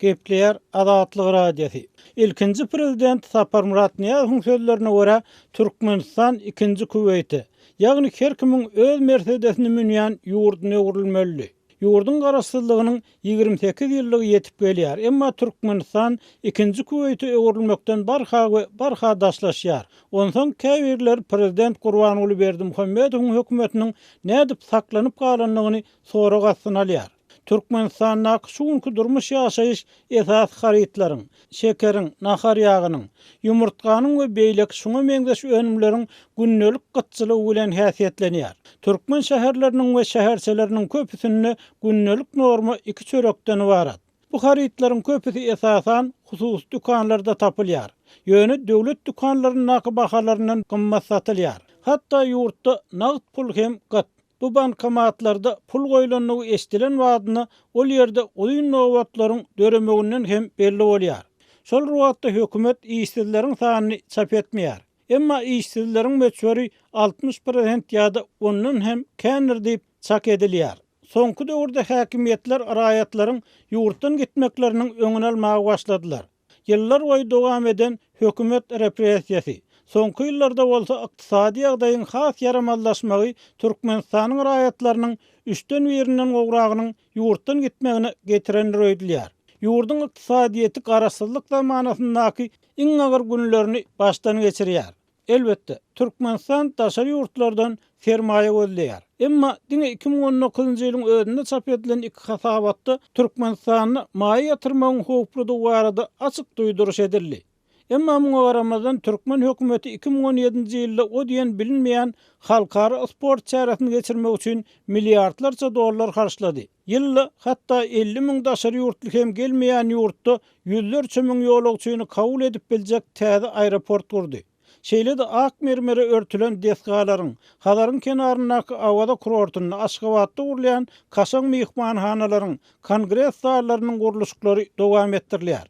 Gepleyer Adatlyk radiosi. İlkinji prezident Sapar Murat Niyazowyň sözlerine görä Türkmenistan ikinji Kuweyti, ýagny her kimiň öz mertebesini münýän ýurduny öwrülmeli. Ýurdun garaşsyzlygynyň 28 ýyllygy ýetip gelýär. Emma Türkmenistan ikinji Kuweyti öwrülmekden barha daşlaşýar. Onsoň käbirler prezident Gurbanuly Berdimuhammedowyň hökümetiniň nädip saklanyp galanlygyny soragasyn alýar. Türkmenistan'da şuňky durmuş ýaşaýyş esas haritlaryň, şekeriň, nahar ýagynyň, ýumurtganyň we beýlek şuňa meňzeş önümleriň günnelik gytçylygy bilen häsiýetlenýär. Türkmen şäherleriniň we şäherçeleriniň köpüsinde günnelik norma 2 çörekden ibarat. Bu haritlaryň köpüsi esasan hususy dükanlarda tapylýar. Ýöne döwlet dükanlarynyň bahalaryndan gymmat satylýar. Hatda ýurtda nagd pul hem gat. Bu bankomatlarda pul goýlanlygy eşdilen wadyny ol ýerde oýun nowatlaryň döremeginden hem belli bolýar. Şol ruwatda hökümet işsizleriň sanyny çap etmeýär. Emma işsizleriň meçhuri 60% ýa-da ondan hem känir diýip çak edilýär. Soňky döwürde häkimiýetler raýatlaryň ýurtdan gitmekleriniň öňüne almagy başladylar. Ýyllar boýy dowam eden hökümet repressiýasy, soňky ýyllarda bolsa ykdysady ýagdaýyň has ýaramallaşmagy Türkmenistanyň raýatlarynyň 3den birinden gowragynyň ýurtdan gitmegine getirenler öýdülýär. Ýurdun ykdysadyýety garaşsyzlyk zamanasyndaky iň agyr günlerini başdan geçirýär. Elbetde Türkmenistan daşary ýurtlardan sermaýe gözleýär. Emma diňe 2019-njy ýylyň özünde çap edilen iki hasabatda Türkmenistanyny maýa ýatyrmagyň howpludy barada açyk duýduruş edildi. Emma muňa garamazdan Türkmen hökümeti 2017-nji ýylda o diýen bilinmeýän halkara sport çäresini geçirmek üçin milliardlarça dollar harçlady. Ýylly hatda 50 000 daşary ýurtly hem gelmeýän ýurtda ýüzlerçe miň ýolagçyny kabul edip biljek täze aeroport kurdy. Şeýle-de ak mermere örtülen deskalaryň, halaryň kenaryndaky awada kurortuny, Aşgabatda gurulýan kaşaň myhmanhanalaryň, kongres sallarynyň guruluşlary dowam etdirilýär.